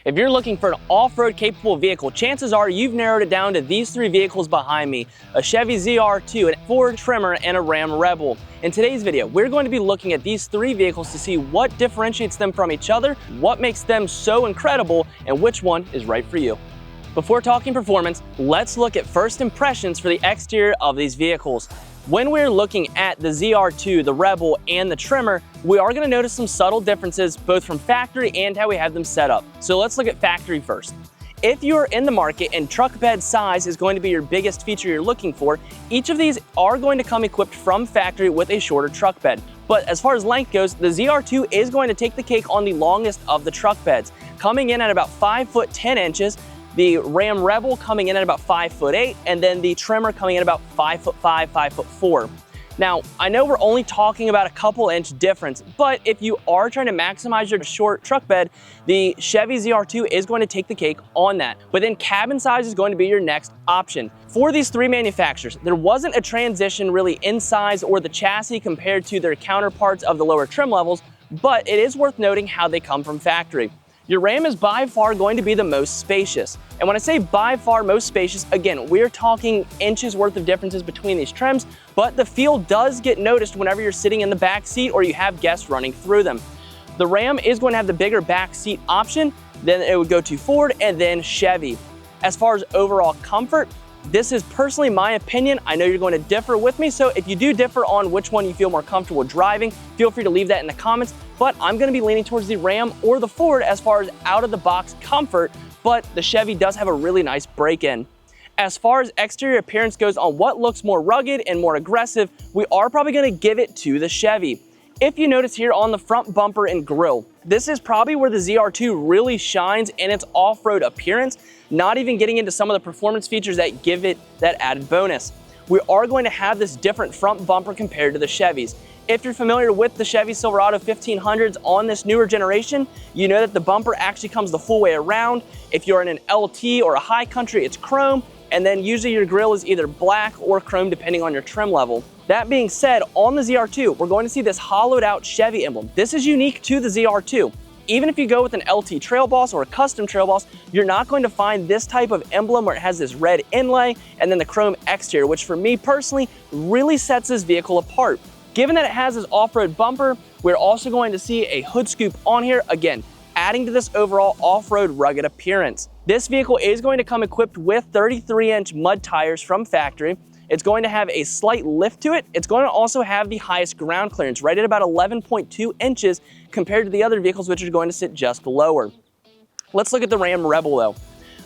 If you're looking for an off-road capable vehicle, chances are you've narrowed it down to these three vehicles behind me: a Chevy ZR2, a Ford Tremor, and a Ram Rebel. In today's video, we're going to be looking at these three vehicles to see what differentiates them from each other, what makes them so incredible, and which one is right for you. Before talking performance, let's look at first impressions for the exterior of these vehicles. When we're looking at the ZR2, the Rebel, and the Tremor, we are going to notice some subtle differences both from factory and how we have them set up. So let's look at factory first. If you're in the market and truck bed size is going to be your biggest feature you're looking for, each of these are going to come equipped from factory with a shorter truck bed. But as far as length goes, the ZR2 is going to take the cake on the longest of the truck beds, coming in at about 5 foot 10 inches. The Ram Rebel coming in at about 5 foot 8, and then the Tremor coming in about 5 foot 5, 5 foot 4. Now, I know we're only talking about a couple inch difference, but if you are trying to maximize your short truck bed, the Chevy ZR2 is going to take the cake on that. But then cabin size is going to be your next option. For these three manufacturers, there wasn't a transition really in size or the chassis compared to their counterparts of the lower trim levels, but it is worth noting how they come from factory. Your Ram is by far going to be the most spacious. And when I say by far most spacious, again, we're talking inches worth of differences between these trims, but the feel does get noticed whenever you're sitting in the back seat or you have guests running through them. The Ram is going to have the bigger back seat option, then it would go to Ford and then Chevy. As far as overall comfort, this is personally my opinion. I know you're going to differ with me, so if you do differ on which one you feel more comfortable driving, feel free to leave that in the comments, but I'm going to be leaning towards the Ram or the Ford as far as out-of-the-box comfort, but the Chevy does have a really nice break-in. As far as exterior appearance goes on what looks more rugged and more aggressive, we are probably going to give it to the Chevy. If you notice here on the front bumper and grille, this is probably where the ZR2 really shines in its off-road appearance, not even getting into some of the performance features that give it that added bonus. We are going to have this different front bumper compared to the Chevys. If you're familiar with the Chevy Silverado 1500s on this newer generation, you know that the bumper actually comes the full way around. If you're in an LT or a high country, it's chrome, and then usually your grille is either black or chrome depending on your trim level. That being said, on the ZR2, we're going to see this hollowed out Chevy emblem. This is unique to the ZR2. Even if you go with an LT Trail Boss or a custom Trail Boss, you're not going to find this type of emblem where it has this red inlay and then the chrome exterior, which for me personally really sets this vehicle apart. Given that it has this off-road bumper, we're also going to see a hood scoop on here, again, adding to this overall off-road rugged appearance. This vehicle is going to come equipped with 33-inch mud tires from factory. It's going to have a slight lift to it. It's going to also have the highest ground clearance, right at about 11.2 inches compared to the other vehicles, which are going to sit just lower. Let's look at the Ram Rebel though.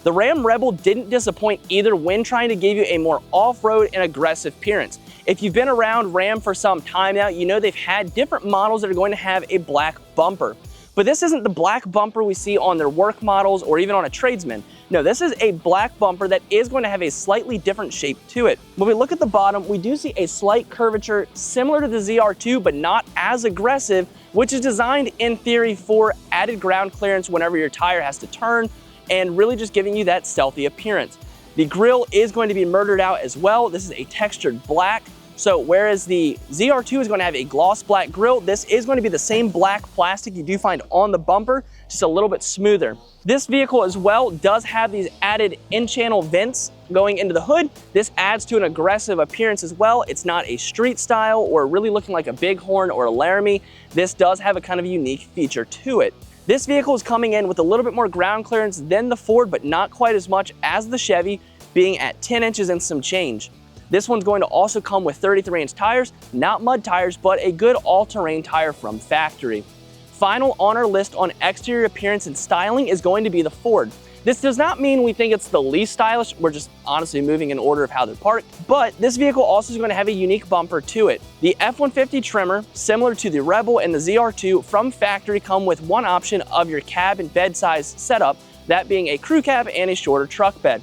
The Ram Rebel didn't disappoint either when trying to give you a more off-road and aggressive appearance. If you've been around Ram for some time now, you know they've had different models that are going to have a black bumper. But this isn't the black bumper we see on their work models or even on a tradesman. No, this is a black bumper that is going to have a slightly different shape to it. When we look at the bottom, we do see a slight curvature similar to the ZR2, but not as aggressive, which is designed in theory for added ground clearance whenever your tire has to turn and really just giving you that stealthy appearance. The grille is going to be murdered out as well. This is a textured black. So whereas the ZR2 is going to have a gloss black grille, this is going to be the same black plastic you do find on the bumper, just a little bit smoother. This vehicle as well does have these added in-channel vents going into the hood. This adds to an aggressive appearance as well. It's not a street style or really looking like a Bighorn or a Laramie. This does have a kind of unique feature to it. This vehicle is coming in with a little bit more ground clearance than the Ford, but not quite as much as the Chevy, being at 10 inches and some change. This one's going to also come with 33-inch tires, not mud tires, but a good all-terrain tire from factory. Final on our list on exterior appearance and styling is going to be the Ford. This does not mean we think it's the least stylish, we're just honestly moving in order of how they're parked, but this vehicle also is going to have a unique bumper to it. The F-150 Tremor, similar to the Rebel and the ZR2 from factory, come with one option of your cab and bed size setup, that being a crew cab and a shorter truck bed.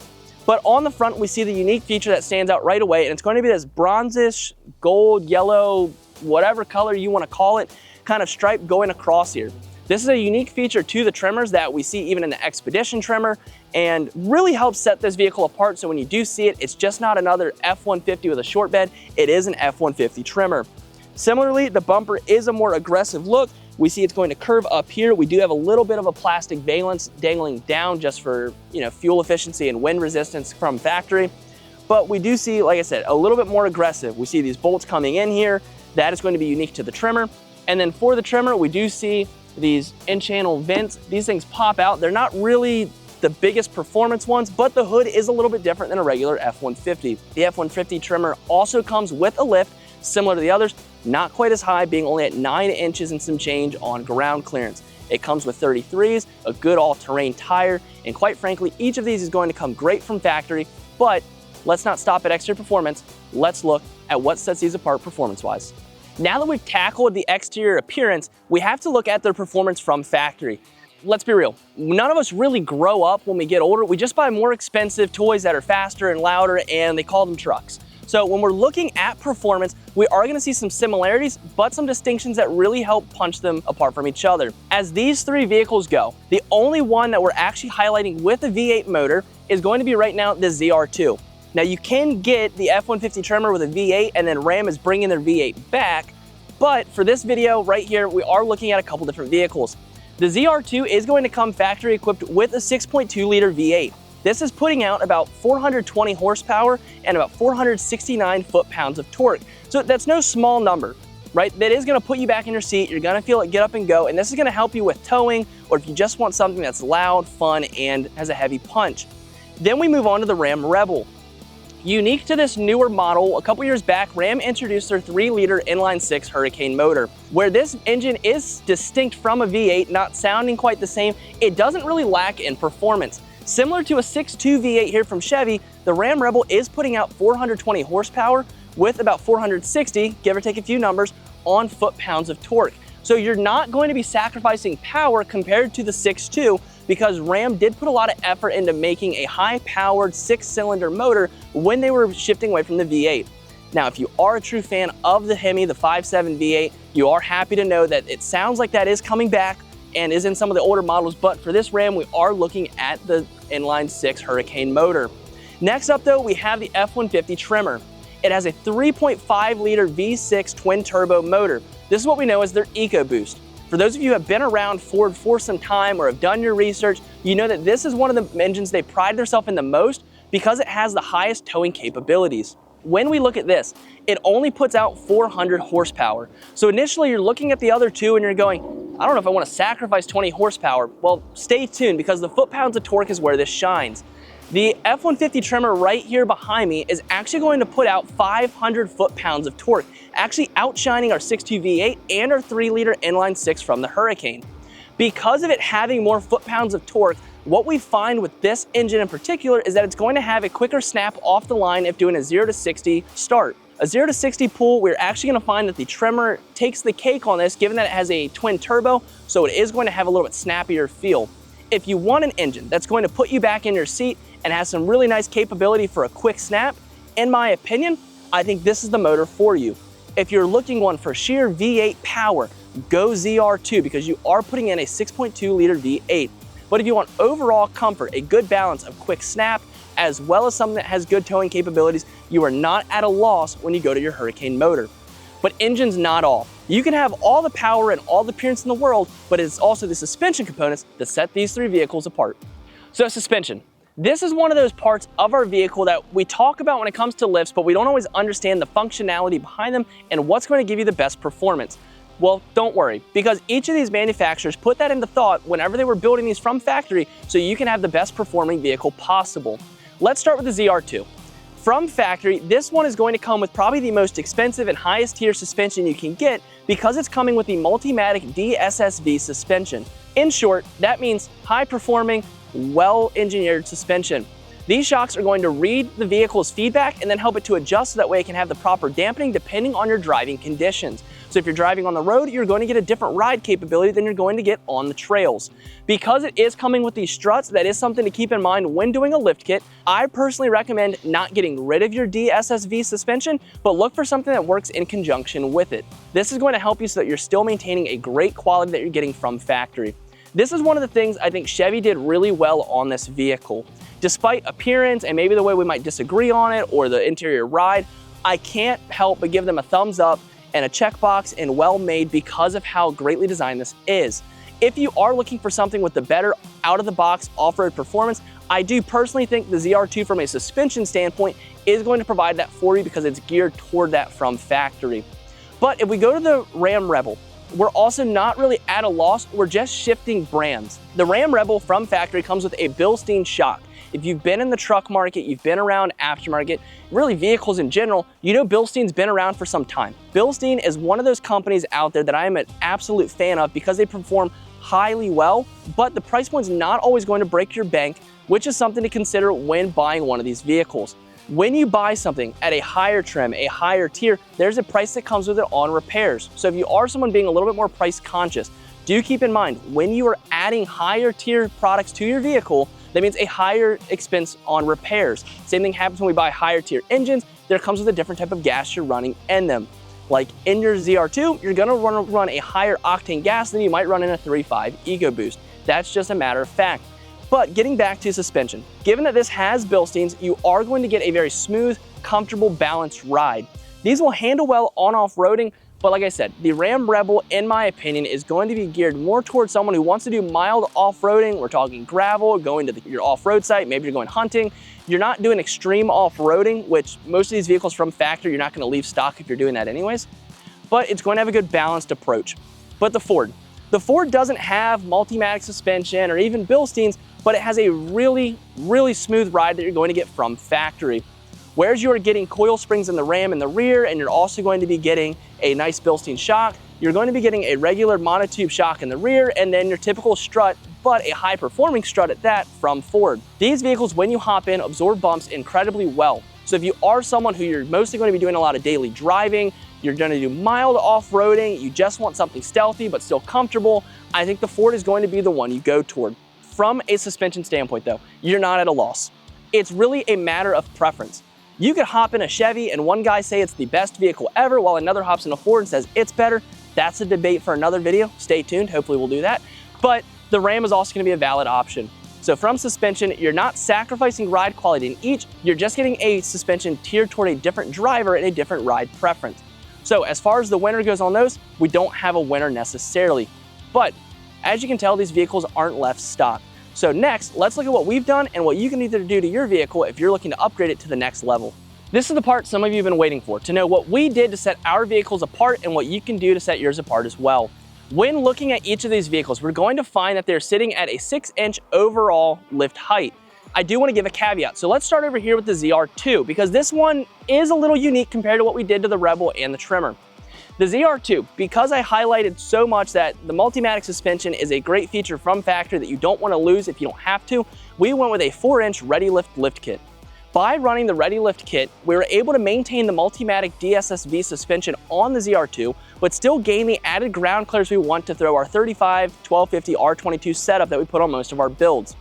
But on the front, we see the unique feature that stands out right away, and it's going to be this bronzish, gold, yellow, whatever color you want to call it, kind of stripe going across here. This is a unique feature to the Tremors that we see even in the Expedition Tremor and really helps set this vehicle apart. So when you do see it, it's just not another F-150 with a short bed, it is an F-150 Tremor. Similarly, the bumper is a more aggressive look, We see it's going to curve up here. We do have a little bit of a plastic valance dangling down just for, fuel efficiency and wind resistance from factory. But we do see, like I said, a little bit more aggressive. We see these bolts coming in here. That is going to be unique to the Tremor. And then for the Tremor, we do see these in-channel vents. These things pop out. They're not really the biggest performance ones, but the hood is a little bit different than a regular F-150. The F-150 Tremor also comes with a lift, similar to the others, not quite as high, being only at 9 inches and some change on ground clearance. It comes with 33s, a good all-terrain tire, and quite frankly, each of these is going to come great from factory, but let's not stop at exterior performance. Let's look at what sets these apart performance-wise. Now that we've tackled the exterior appearance, we have to look at their performance from factory. Let's be real, none of us really grow up when we get older. We just buy more expensive toys that are faster and louder, and they call them trucks. So when we're looking at performance, we are gonna see some similarities, but some distinctions that really help punch them apart from each other. As these three vehicles go, the only one that we're actually highlighting with a V8 motor is going to be right now the ZR2. Now you can get the F-150 Tremor with a V8, and then Ram is bringing their V8 back, but for this video right here, we are looking at a couple different vehicles. The ZR2 is going to come factory equipped with a 6.2 liter V8. This is putting out about 420 horsepower and about 469 foot-pounds of torque. So that's no small number, right? That is gonna put you back in your seat. You're gonna feel it get up and go, and this is gonna help you with towing, or if you just want something that's loud, fun, and has a heavy punch. Then we move on to the Ram Rebel. Unique to this newer model, a couple years back, Ram introduced their 3-liter inline-6 Hurricane motor. Where this engine is distinct from a V8, not sounding quite the same, it doesn't really lack in performance. Similar to a 6.2 V8 here from Chevy, the Ram Rebel is putting out 420 horsepower with about 460, give or take a few numbers, on foot-pounds of torque. So you're not going to be sacrificing power compared to the 6.2 because Ram did put a lot of effort into making a high-powered 6-cylinder motor when they were shifting away from the V8. Now, if you are a true fan of the Hemi, the 5.7 V8, you are happy to know that it sounds like that is coming back and is in some of the older models, but for this Ram, we are looking at the inline-6 Hurricane motor. Next up though, we have the F-150 Tremor. It has a 3.5 liter V6 twin turbo motor. This is what we know as their EcoBoost. For those of you who have been around Ford for some time or have done your research, you know that this is one of the engines they pride themselves in the most because it has the highest towing capabilities. When we look at this, it only puts out 400 horsepower. So initially you're looking at the other two and you're going, I don't know if I want to sacrifice 20 horsepower. Well, stay tuned because the foot-pounds of torque is where this shines. The F-150 Tremor right here behind me is actually going to put out 500 foot-pounds of torque, actually outshining our 6.2 V8 and our 3-liter inline-6 from the Hurricane. Because of it having more foot-pounds of torque, what we find with this engine in particular is that it's going to have a quicker snap off the line if doing a 0 to 60 start. A 0 to 60 pull, we're actually going to find that the Tremor takes the cake on this, given that it has a twin turbo, so it is going to have a little bit snappier feel. If you want an engine that's going to put you back in your seat and has some really nice capability for a quick snap, in my opinion, I think this is the motor for you. If you're looking one for sheer V8 power, go ZR2 because you are putting in a 6.2 liter V8. But if you want overall comfort, a good balance of quick snap, as well as something that has good towing capabilities, you are not at a loss when you go to your Hurricane motor. But engine's not all. You can have all the power and all the appearance in the world, but it's also the suspension components that set these three vehicles apart. So suspension. This is one of those parts of our vehicle that we talk about when it comes to lifts, but we don't always understand the functionality behind them and what's going to give you the best performance. Well, don't worry, because each of these manufacturers put that into thought whenever they were building these from factory so you can have the best performing vehicle possible. Let's start with the ZR2. From factory, this one is going to come with probably the most expensive and highest tier suspension you can get because it's coming with the Multimatic DSSV suspension. In short, that means high performing, well-engineered suspension. These shocks are going to read the vehicle's feedback and then help it to adjust so that way it can have the proper dampening depending on your driving conditions. So if you're driving on the road, you're going to get a different ride capability than you're going to get on the trails. Because it is coming with these struts, that is something to keep in mind when doing a lift kit. I personally recommend not getting rid of your DSSV suspension, but look for something that works in conjunction with it. This is going to help you so that you're still maintaining a great quality that you're getting from factory. This is one of the things I think Chevy did really well on this vehicle. Despite appearance and maybe the way we might disagree on it or the interior ride, I can't help but give them a thumbs up and a checkbox and well made because of how greatly designed this is. If you are looking for something with the better out-of-the-box off-road performance, I do personally think the ZR2 from a suspension standpoint is going to provide that for you because it's geared toward that from factory. But if we go to the Ram Rebel, we're also not really at a loss, we're just shifting brands. The Ram Rebel from factory comes with a Bilstein shock. If you've been in the truck market, you've been around aftermarket, really vehicles in general, you know Bilstein's been around for some time. Bilstein is one of those companies out there that I am an absolute fan of because they perform highly well, but the price point's not always going to break your bank, which is something to consider when buying one of these vehicles. When you buy something at a higher trim, a higher tier, there's a price that comes with it on repairs. So if you are someone being a little bit more price conscious, do keep in mind when you are adding higher tier products to your vehicle, that means a higher expense on repairs. Same thing happens when we buy higher tier engines. There comes with a different type of gas you're running in them. Like in your ZR2, you're gonna run a higher octane gas than you might run in a 3.5 EcoBoost. That's just a matter of fact. But getting back to suspension, given that this has Bilsteins, you are going to get a very smooth, comfortable, balanced ride. These will handle well on off-roading, but like I said, the Ram Rebel, in my opinion, is going to be geared more towards someone who wants to do mild off-roading. We're talking gravel, going to your off-road site, maybe you're going hunting. You're not doing extreme off-roading, which most of these vehicles from factory, you're not gonna leave stock if you're doing that anyways, but it's going to have a good balanced approach. But the Ford doesn't have Multimatic suspension or even Bilsteins, but it has a really, really smooth ride that you're going to get from factory. Whereas you are getting coil springs in the Ram in the rear, and you're also going to be getting a nice Bilstein shock, you're going to be getting a regular monotube shock in the rear, and then your typical strut, but a high-performing strut at that from Ford. These vehicles, when you hop in, absorb bumps incredibly well. So if you are someone who you're mostly going to be doing a lot of daily driving, you're going to do mild off-roading, you just want something stealthy but still comfortable, I think the Ford is going to be the one you go toward. From a suspension standpoint though, you're not at a loss. It's really a matter of preference. You could hop in a Chevy and one guy say it's the best vehicle ever while another hops in a Ford and says it's better. That's a debate for another video. Stay tuned, hopefully we'll do that. But the Ram is also going to be a valid option. So from suspension, you're not sacrificing ride quality in each, you're just getting a suspension tiered toward a different driver and a different ride preference. So as far as the winner goes on those, we don't have a winner necessarily. But as you can tell, these vehicles aren't left stock. So next, let's look at what we've done and what you can either do to your vehicle if you're looking to upgrade it to the next level. This is the part some of you have been waiting for, to know what we did to set our vehicles apart and what you can do to set yours apart as well. When looking at each of these vehicles, we're going to find that they're sitting at a 6-inch overall lift height. I do want to give a caveat. So let's start over here with the ZR2 because this one is a little unique compared to what we did to the Rebel and the Tremor. The ZR2, because I highlighted so much that the Multimatic suspension is a great feature from factory that you don't want to lose if you don't have to, we went with a 4-inch ReadyLift lift kit. By running the ReadyLift kit, we were able to maintain the Multimatic DSSV suspension on the ZR2, but still gain the added ground clearance we want to throw our 35, 1250 R22 setup that we put on most of our builds.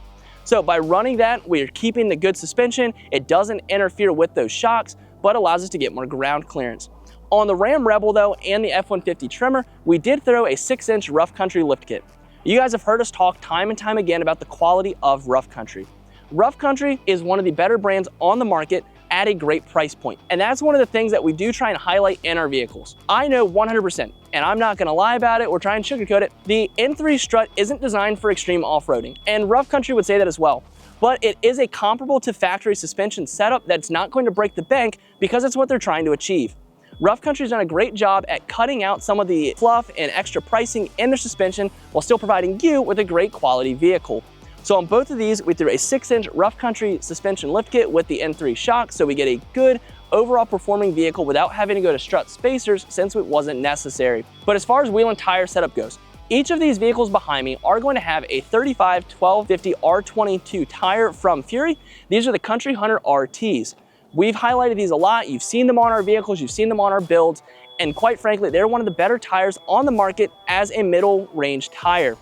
So by running that, we're keeping the good suspension, it doesn't interfere with those shocks, but allows us to get more ground clearance. On the Ram Rebel though, and the F-150 Tremor, we did throw a 6-inch Rough Country lift kit. You guys have heard us talk time and time again about the quality of Rough Country. Rough Country is one of the better brands on the market at a great price point. And that's one of the things that we do try and highlight in our vehicles. I know 100%, and I'm not gonna lie about it or try and sugarcoat it, the N3 strut isn't designed for extreme off-roading, and Rough Country would say that as well. But it is a comparable to factory suspension setup that's not going to break the bank because it's what they're trying to achieve. Rough Country's done a great job at cutting out some of the fluff and extra pricing in their suspension while still providing you with a great quality vehicle. So on both of these, we threw a 6-inch Rough Country suspension lift kit with the N3 shock, so we get a good overall performing vehicle without having to go to strut spacers since it wasn't necessary. But as far as wheel and tire setup goes, each of these vehicles behind me are going to have a 35 1250 R22 tire from Fury. These are the Country Hunter RTs. We've highlighted these a lot. You've seen them on our vehicles, you've seen them on our builds, and quite frankly, they're one of the better tires on the market as a middle range tire.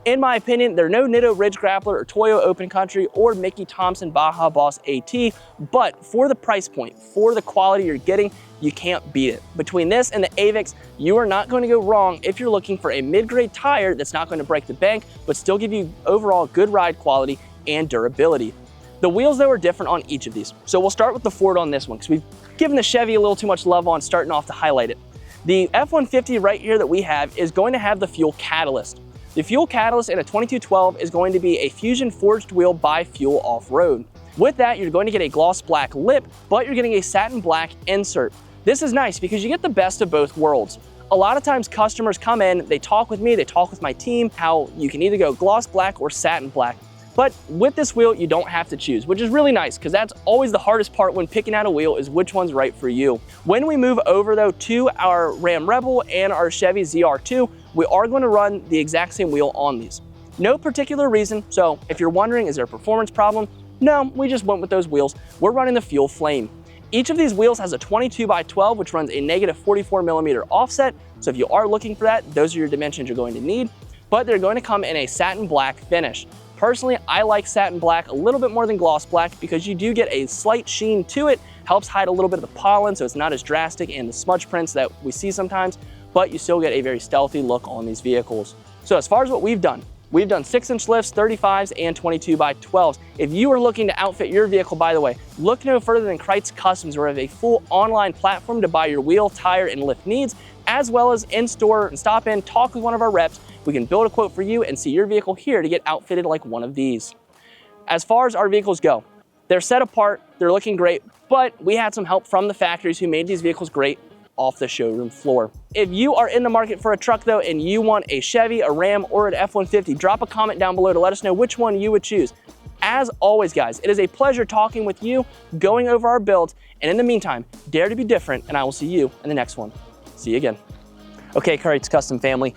In my opinion, they're no Nitto Ridge Grappler or Toyo Open Country or Mickey Thompson Baja Boss AT, but for the price point, for the quality you're getting, you can't beat it. Between this and the Avix, you are not going to go wrong if you're looking for a mid-grade tire that's not going to break the bank, but still give you overall good ride quality and durability. The wheels though are different on each of these. So we'll start with the Ford on this one because we've given the Chevy a little too much love on starting off to highlight it. The F-150 right here that we have is going to have the fuel catalyst. The fuel catalyst in a 2212 is going to be a Fusion forged wheel bi-fuel off-road. With that, you're going to get a gloss black lip, but you're getting a satin black insert. This is nice because you get the best of both worlds. A lot of times customers come in, they talk with me, they talk with my team, how you can either go gloss black or satin black. But with this wheel, you don't have to choose, which is really nice because that's always the hardest part when picking out a wheel is which one's right for you. When we move over though to our Ram Rebel and our Chevy ZR2, we are going to run the exact same wheel on these. No particular reason, so if you're wondering, is there a performance problem? No, we just went with those wheels. We're running the Fuel Flame. Each of these wheels has a 22x12, which runs a negative 44mm offset. So if you are looking for that, those are your dimensions you're going to need, but they're going to come in a satin black finish. Personally, I like satin black a little bit more than gloss black because you do get a slight sheen to it, helps hide a little bit of the pollen so it's not as drastic and the smudge prints that we see sometimes, but you still get a very stealthy look on these vehicles. So as far as what we've done 6-inch lifts, 35s, and 22x12s. If you are looking to outfit your vehicle, by the way, look no further than Krietz Customs, where we have a full online platform to buy your wheel, tire, and lift needs, as well as in-store and stop in, talk with one of our reps. We can build a quote for you and see your vehicle here to get outfitted like one of these. As far as our vehicles go, they're set apart, they're looking great, but we had some help from the factories who made these vehicles great off the showroom floor. If you are in the market for a truck though, and you want a Chevy, a Ram, or an F-150, drop a comment down below to let us know which one you would choose. As always, guys, it is a pleasure talking with you, going over our builds, and in the meantime, dare to be different, and I will see you in the next one. See you again. Okay, Krietz Custom family,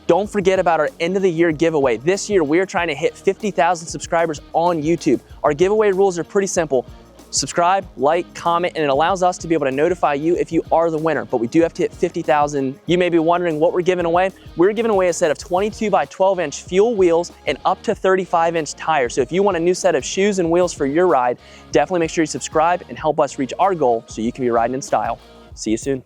don't forget about our end of the year giveaway. This year, we are trying to hit 50,000 subscribers on YouTube. Our giveaway rules are pretty simple. Subscribe, like, comment, and it allows us to be able to notify you if you are the winner, but we do have to hit 50,000. You may be wondering what we're giving away. We're giving away a set of 22x12-inch fuel wheels and up to 35-inch tires. So if you want a new set of shoes and wheels for your ride, definitely make sure you subscribe and help us reach our goal so you can be riding in style. See you soon.